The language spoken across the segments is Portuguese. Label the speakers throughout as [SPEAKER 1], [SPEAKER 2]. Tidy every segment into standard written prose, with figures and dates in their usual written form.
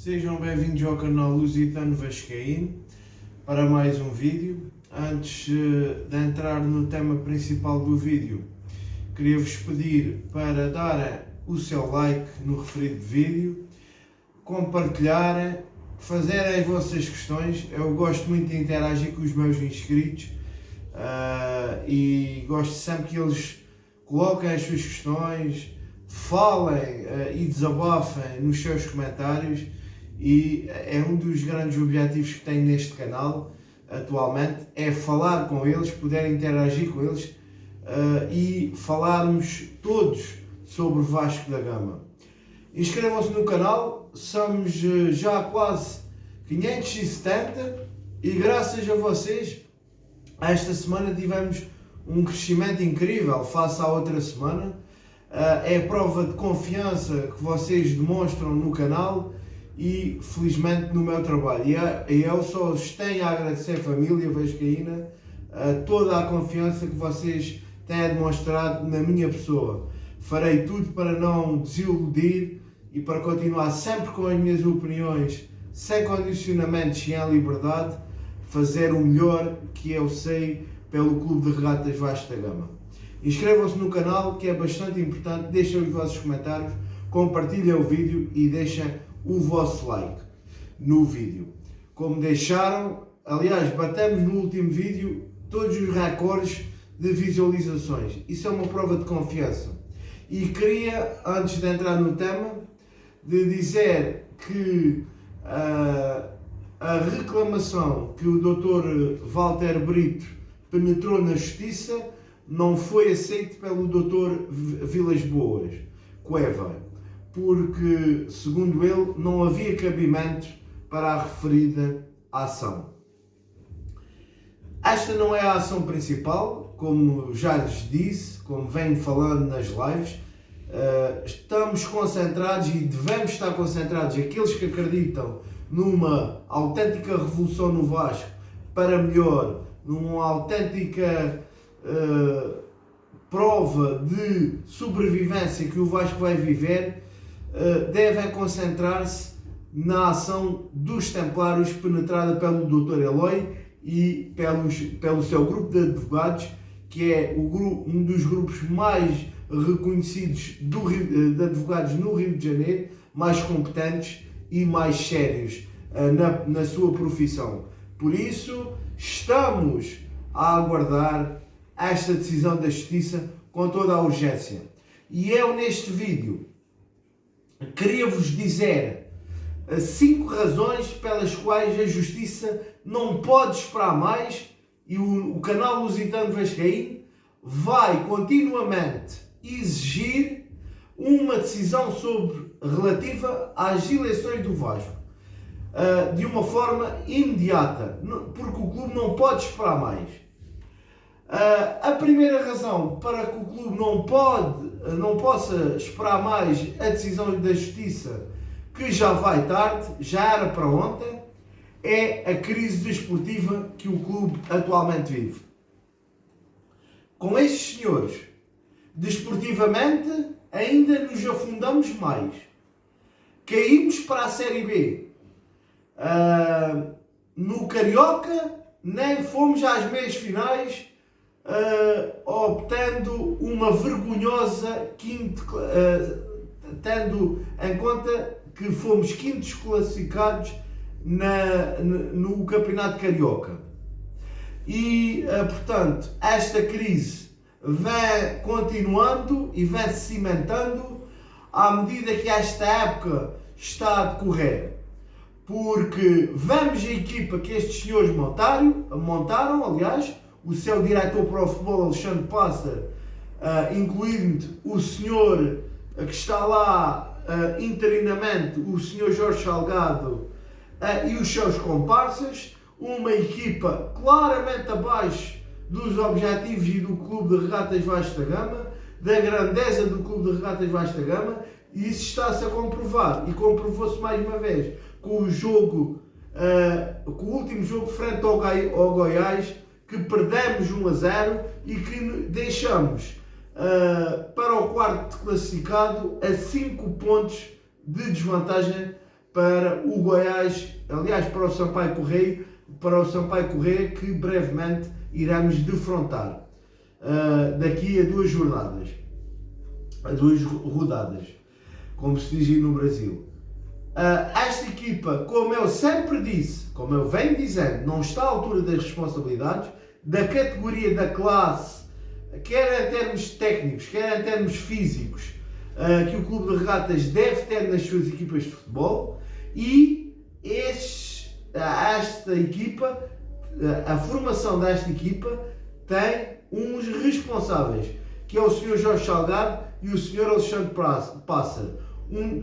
[SPEAKER 1] Sejam bem-vindos ao canal Lusitano Vascaíno para mais um vídeo. Antes de entrar no tema principal do vídeo, queria-vos pedir para darem o seu like no referido vídeo, compartilharem, fazerem as vossas questões. Eu gosto muito de interagir com os meus inscritos e gosto sempre que eles coloquem as suas questões, falem e desabafem nos seus comentários, e é um dos grandes objetivos que tenho neste canal atualmente, é falar com eles, poder interagir com eles e falarmos todos sobre o Vasco da Gama. Inscrevam-se no canal, somos já quase 570 e graças a vocês esta semana tivemos um crescimento incrível face à outra semana. É prova de confiança que vocês demonstram no canal e felizmente no meu trabalho. E eu só os tenho a agradecer, família vascaína, toda a confiança que vocês têm demonstrado na minha pessoa. Farei tudo para não desiludir e para continuar sempre com as minhas opiniões, sem condicionamentos e em liberdade, fazer o melhor que eu sei pelo Clube de Regatas Vasco da Gama. Inscrevam-se no canal, que é bastante importante, deixem os vossos comentários, compartilhem o vídeo e deixem o vosso like no vídeo. Como deixaram, aliás, batemos no último vídeo todos os recordes de visualizações. Isso é uma prova de confiança. E queria, antes de entrar no tema, de dizer que a reclamação que o Dr. Walter Brito penetrou na Justiça não foi aceito pelo Dr. Vilas Boas Cueva, porque, segundo ele, não havia cabimento para a referida ação. Esta não é a ação principal, como já lhes disse, como venho falando nas lives. Estamos concentrados e devemos estar concentrados, aqueles que acreditam numa autêntica revolução no Vasco para melhor, numa autêntica prova de sobrevivência que o Vasco vai viver, devem concentrar-se na ação dos Templários penetrada pelo Dr. Eloy e pelo seu grupo de advogados, que é um dos grupos mais reconhecidos de advogados no Rio de Janeiro, mais competentes e mais sérios na sua profissão. Por isso, estamos a aguardar esta decisão da Justiça com toda a urgência. E eu, neste vídeo, queria-vos dizer 5 razões pelas quais a Justiça não pode esperar mais e o canal Lusitano Vascaíno vai continuamente exigir uma decisão relativa às eleições do Vasco de uma forma imediata, porque o clube não pode esperar mais. A primeira razão para que o clube não possa esperar mais a decisão da Justiça, que já vai tarde, já era para ontem, é a crise desportiva que o clube atualmente vive. Com estes senhores, desportivamente, ainda nos afundamos mais. Caímos para a Série B. No Carioca, nem fomos às meias finais, obtendo uma vergonhosa tendo em conta que fomos quintos classificados no Campeonato Carioca. E, portanto, esta crise vem continuando e vem se cimentando à medida que esta época está a decorrer. Porque vemos a equipa que estes senhores montaram, aliás, o seu diretor para o futebol, Alexandre Passer, incluindo o senhor que está lá interinamente, o senhor Jorge Salgado, e os seus comparsas, uma equipa claramente abaixo dos objetivos e do Clube de Regatas Vasco da Gama, da grandeza do Clube de Regatas Vasco da Gama, e isso está-se a comprovar, e comprovou-se mais uma vez com o último jogo frente ao Goiás, que perdemos 1-0 e que deixamos para o quarto classificado a 5 pontos de desvantagem para o Goiás, aliás para o Sampaio Corrêa, que brevemente iremos defrontar daqui a 2 jornadas, a 2 rodadas, como se diz no Brasil. Esta equipa, como eu sempre disse, como eu venho dizendo, não está à altura das responsabilidades, da categoria, da classe, quer em termos técnicos, quer em termos físicos, que o Clube de Regatas deve ter nas suas equipas de futebol, e esta equipa, a formação desta equipa tem uns responsáveis, que é o Sr. Jorge Salgado e o Sr. Alexandre Pássaro,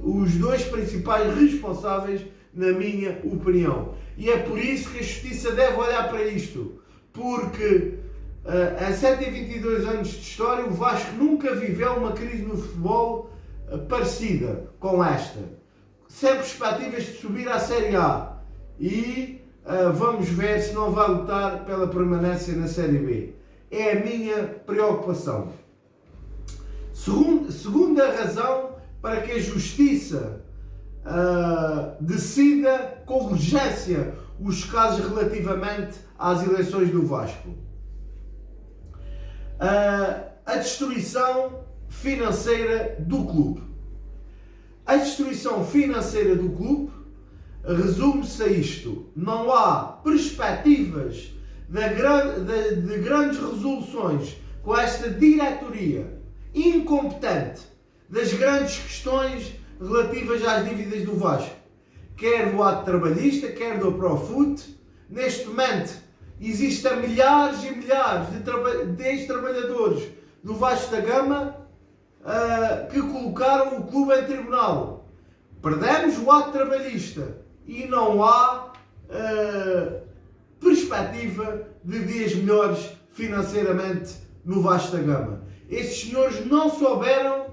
[SPEAKER 1] os 2 principais responsáveis, na minha opinião. E é por isso que a Justiça deve olhar para isto, porque em 122 anos de história o Vasco nunca viveu uma crise no futebol parecida com esta, sem perspectivas de subir à Série A, e vamos ver se não vai lutar pela permanência na Série B. É a minha preocupação. Segunda razão para que a Justiça decida com urgência os casos relativamente às eleições do Vasco. A destruição financeira do clube. A destruição financeira do clube resume-se a isto: não há perspectivas de grandes resoluções com esta diretoria incompetente das grandes questões relativas às dívidas do Vasco, quer do ato trabalhista, quer do Profut. Neste momento existem milhares e milhares de ex-trabalhadores do Vasco da Gama que colocaram o clube em tribunal. Perdemos o ato trabalhista e não há perspectiva de dias melhores financeiramente no Vasco da Gama. Estes senhores não souberam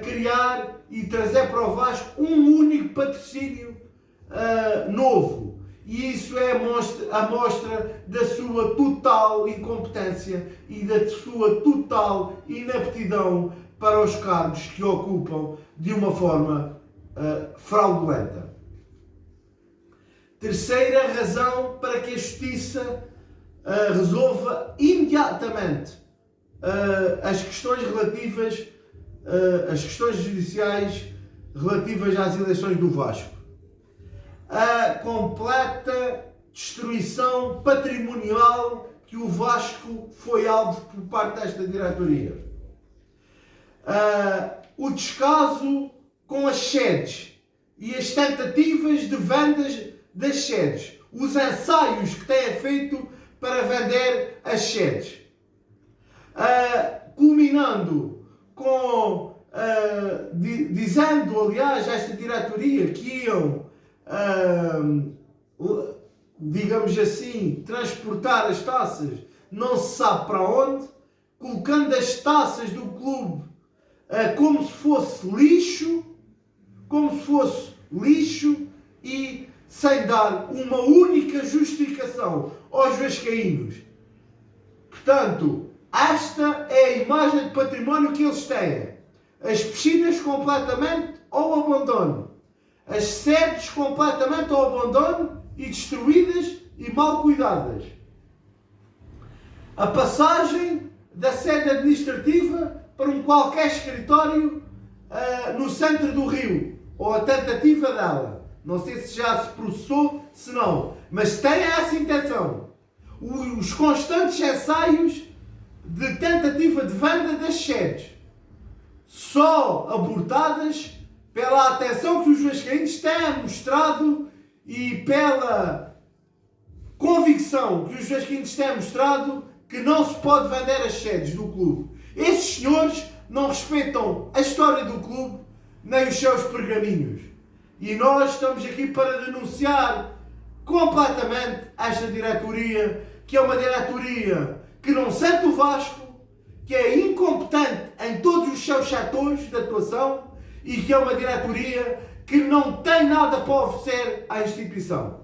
[SPEAKER 1] criar e trazer para o Vasco um único patrocínio novo. E isso é a mostra da sua total incompetência e da sua total inaptidão para os cargos que ocupam de uma forma fraudulenta. Terceira razão para que a Justiça resolva imediatamente as questões relativas, as questões judiciais relativas às eleições do Vasco. A completa destruição patrimonial que o Vasco foi alvo por parte desta diretoria. O descaso com as sedes e as tentativas de vendas das sedes. Os ensaios que têm feito para vender as sedes. Culminando com, dizendo, aliás, esta diretoria que iam, digamos assim, transportar as taças não se sabe para onde, colocando as taças do clube como se fosse lixo, e sem dar uma única justificação aos vascaínos. Portanto, esta é a imagem de património que eles têm. As piscinas completamente ao abandono. As sedes completamente ao abandono e destruídas e mal cuidadas. A passagem da sede administrativa para um qualquer escritório no centro do Rio, ou a tentativa dela. Não sei se já se processou, se não, mas tem essa intenção. Os constantes ensaios de tentativa de venda das sedes, só abortadas pela atenção que os vascaínos têm mostrado e pela convicção que os vascaínos têm mostrado que não se pode vender as sedes do clube. Estes senhores não respeitam a história do clube nem os seus pergaminhos. E nós estamos aqui para denunciar completamente esta diretoria, que é uma diretoria que não sente o Vasco, que é incompetente em todos os seus setores de atuação e que é uma diretoria que não tem nada para oferecer à instituição.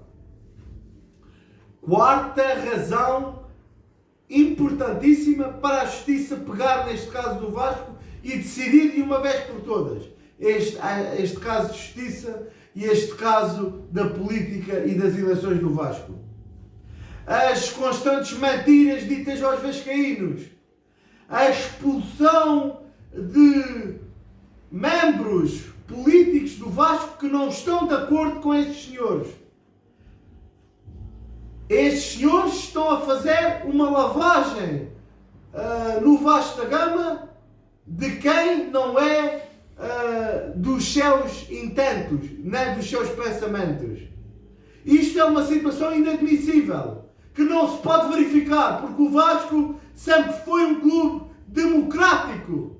[SPEAKER 1] Quarta razão importantíssima para a Justiça pegar neste caso do Vasco e decidir de uma vez por todas este caso de justiça este caso da política e das eleições do Vasco. As constantes mentiras ditas aos vascaínos, a expulsão de membros políticos do Vasco que não estão de acordo com estes senhores. Estes senhores estão a fazer uma lavagem no Vasco da Gama de quem não é dos seus intentos, nem dos seus pensamentos. Isto é uma situação inadmissível, que não se pode verificar, porque o Vasco sempre foi um clube democrático,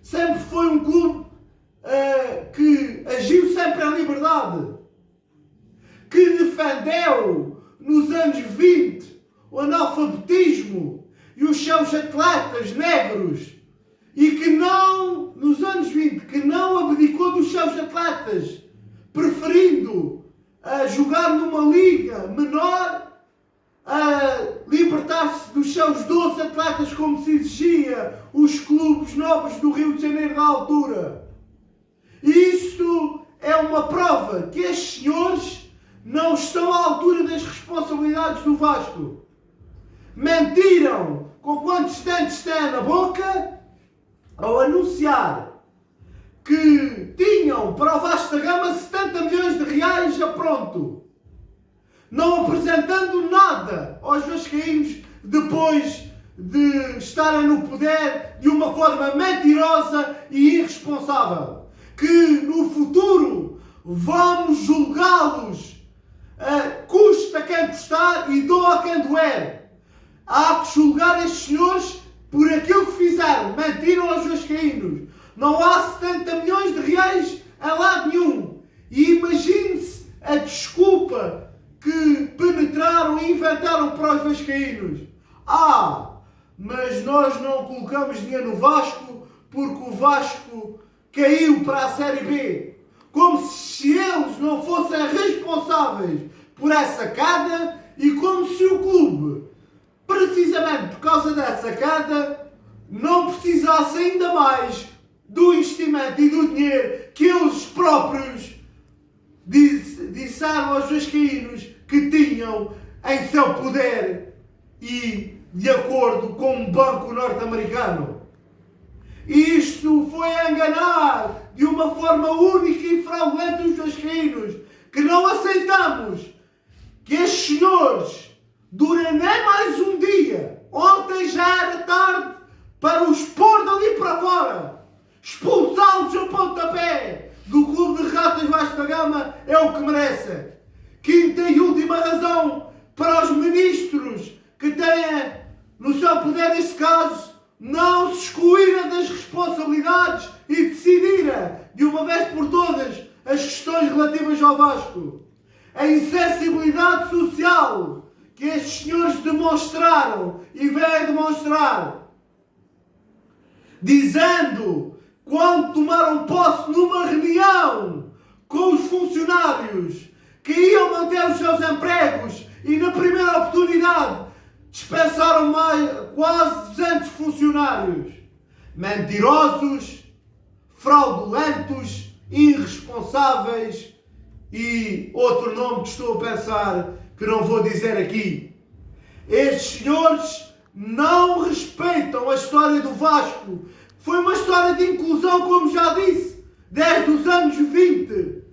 [SPEAKER 1] sempre foi um clube que agiu sempre em liberdade, que defendeu nos anos 20 o analfabetismo e os seus atletas negros, e que não, nos anos 20, que não abdicou dos seus atletas, preferindo jogar numa liga menor, a libertar-se dos seus 12 atletas como se exigia os clubes nobres do Rio de Janeiro da altura. E isto é uma prova que estes senhores não estão à altura das responsabilidades do Vasco. Mentiram com quantos dentes têm na boca ao anunciar que tinham para o Vasco da Gama 70 milhões de reais a pronto, não apresentando nada aos vascaínos depois de estarem no poder de uma forma mentirosa e irresponsável. Que no futuro vamos julgá-los, custa quem custar e doa quem doer. Há que julgar estes senhores por aquilo que fizeram, mentiram aos vascaínos. Não há 70 milhões de reais em lado nenhum. E imagine-se a desculpa que penetraram e inventaram para os vascaínos. Mas nós não colocamos dinheiro no Vasco porque o Vasco caiu para a Série B. Como se eles não fossem responsáveis por essa queda e como se o clube, precisamente por causa dessa queda, não precisasse ainda mais do investimento e do dinheiro que eles próprios disseram aos vascaínos que tinham em seu poder e de acordo com um banco norte-americano. Isto foi a enganar de uma forma única e fraudulenta os vascaínos, que não aceitamos que estes senhores durem nem mais um dia. Ontem já era tarde para os pôr dali para fora. Expulsá-los a pontapé do Clube de Ratas Vasco da Gama é o que merecem. Quinta e última razão para os ministros que têm no seu poder, neste caso, não se excluírem das responsabilidades e decidirem de uma vez por todas as questões relativas ao Vasco. A insensibilidade social que estes senhores demonstraram e vêm demonstrar, dizendo, quando tomaram posse numa reunião com os funcionários, que iam manter os seus empregos e na primeira oportunidade dispensaram quase 200 funcionários. Mentirosos, fraudulentos, irresponsáveis e outro nome que estou a pensar que não vou dizer aqui. Estes senhores não respeitam a história do Vasco. Foi uma história de inclusão, como já disse, desde os anos 20,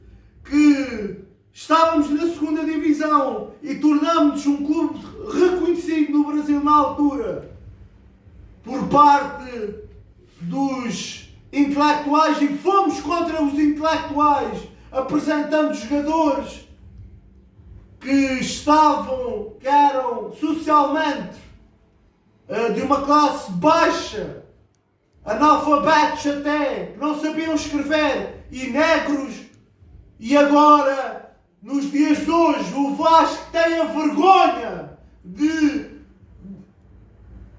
[SPEAKER 1] que estávamos na segunda divisão e tornámos-nos um clube reconhecido no Brasil na altura por parte dos intelectuais, e fomos contra os intelectuais, apresentando jogadores que eram socialmente de uma classe baixa, analfabetos até, que não sabiam escrever, e negros. E agora, nos dias de hoje, o Vasco tem a vergonha de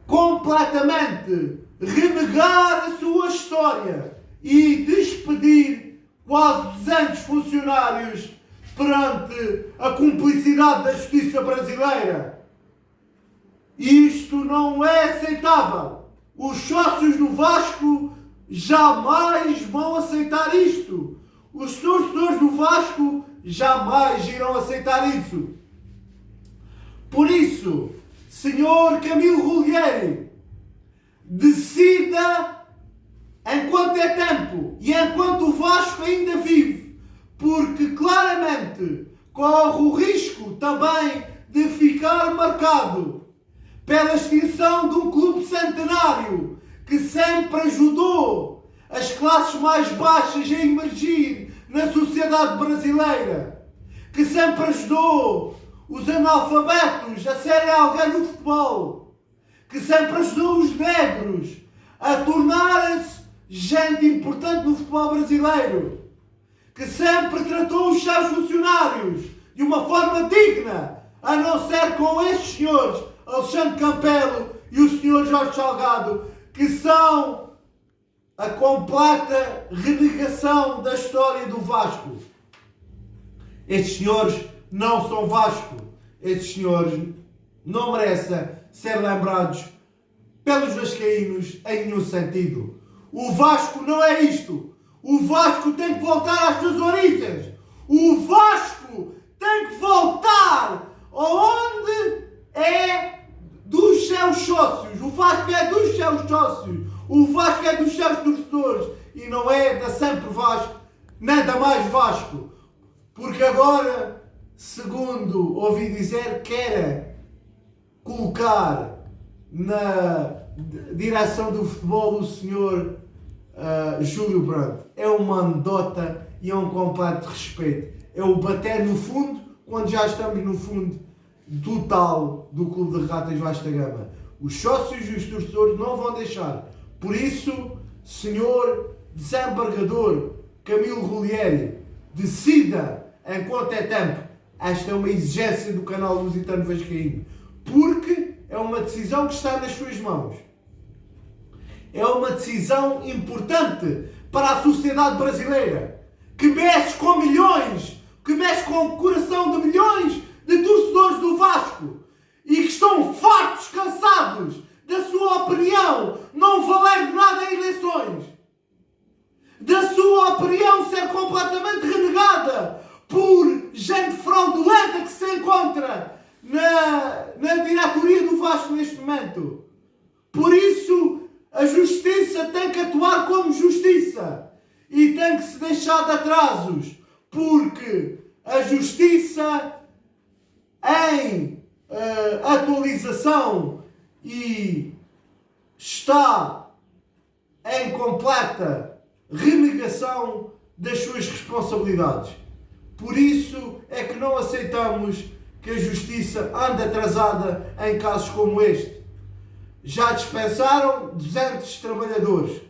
[SPEAKER 1] completamente renegar a sua história e despedir quase 200 funcionários perante a cumplicidade da justiça brasileira. Isto não é aceitável. Os sócios do Vasco jamais vão aceitar isto. Os torcedores do Vasco jamais irão aceitar isso. Por isso, Sr. Camilo Rullieri, decida enquanto é tempo e enquanto o Vasco ainda vive, porque claramente corre o risco também de ficar marcado pela extinção de um clube centenário que sempre ajudou as classes mais baixas a emergir na sociedade brasileira, que sempre ajudou os analfabetos a serem alguém no futebol, que sempre ajudou os negros a tornarem-se gente importante no futebol brasileiro, que sempre tratou os seus funcionários de uma forma digna, a não ser com estes senhores, Alexandre Campelo e o Sr. Jorge Salgado, que são a completa renegação da história do Vasco. Estes senhores não são Vasco. Estes senhores não merecem ser lembrados pelos vascaínos em nenhum sentido. O Vasco não é isto. O Vasco tem que voltar às suas origens. O Vasco tem que voltar aonde é dos seus sócios. O Vasco é dos seus sócios. O Vasco é dos seus torcedores. E não é da sempre Vasco, nem da mais Vasco. Porque agora, segundo ouvi dizer, quer colocar na direção do futebol o senhor Júlio Branco. É uma anedota e é um completo respeito. É o bater no fundo quando já estamos no fundo total do Clube de Regatas Vasco da Gama. Os sócios e os torcedores não vão deixar. Por isso, senhor desembargador Camilo Rullieri, decida enquanto é tempo. Esta é uma exigência do canal Lusitano Vascaíno, porque é uma decisão que está nas suas mãos. É uma decisão importante para a sociedade brasileira, que mexe com milhões, que mexe com o coração de milhões de torcedores do Vasco e que estão fartos, cansados da sua opinião não valer de nada em eleições, da sua opinião ser completamente renegada por gente fraudulenta que se encontra na diretoria do Vasco neste momento. Por isso, a justiça tem que atuar como justiça e tem que se deixar de atrasos, porque a justiça em atualização e está em completa renegação das suas responsabilidades. Por isso é que não aceitamos que a justiça ande atrasada em casos como este. Já dispensaram 200 trabalhadores,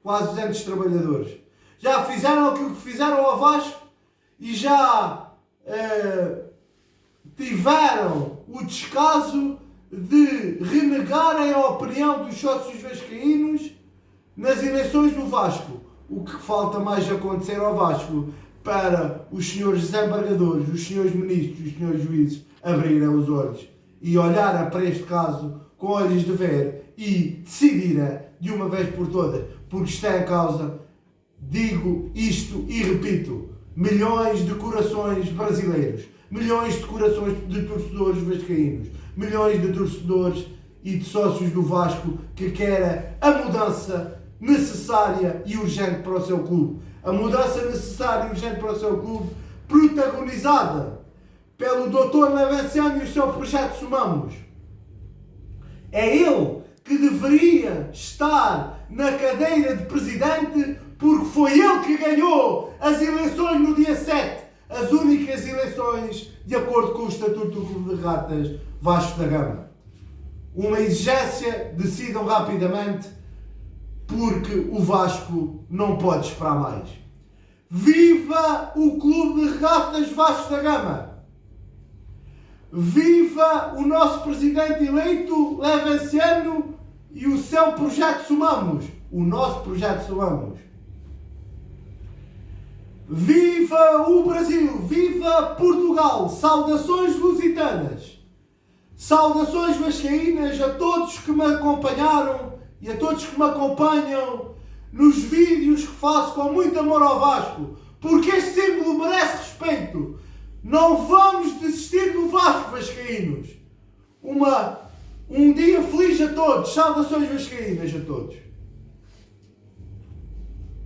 [SPEAKER 1] quase 200 trabalhadores. Já fizeram aquilo que fizeram ao Vasco e já tiveram o descaso de renegarem a opinião dos sócios vascaínos nas eleições do Vasco. O que falta mais acontecer ao Vasco para os senhores desembargadores, os senhores ministros, os senhores juízes abrirem os olhos e olharem para este caso com olhos de ver e decidirem de uma vez por todas, porque está em causa, digo isto e repito, milhões de corações brasileiros, milhões de corações de torcedores vascaínos, milhões de torcedores e de sócios do Vasco que querem a mudança necessária e urgente para o seu clube. A mudança necessária e urgente para o seu clube, protagonizada pelo Dr. Levenciano e o seu projeto Somamos. É ele que deveria estar na cadeira de presidente, porque foi ele que ganhou as eleições no dia 7, as únicas eleições de acordo com o Estatuto do Clube de Regatas Vasco da Gama. Uma exigência, decidam rapidamente, porque o Vasco não pode esperar mais. Viva o Clube de Regatas Vasco da Gama! Viva o nosso presidente eleito, Levenciano, e o seu projeto Somamos. O nosso projeto Somamos. Viva o Brasil! Viva Portugal! Saudações lusitanas! Saudações vascaínas a todos que me acompanharam e a todos que me acompanham nos vídeos que faço com muito amor ao Vasco, porque este símbolo merece respeito. Não vamos desistir do Vasco, vascaínos. Um dia feliz a todos. Saudações vascaínas a todos.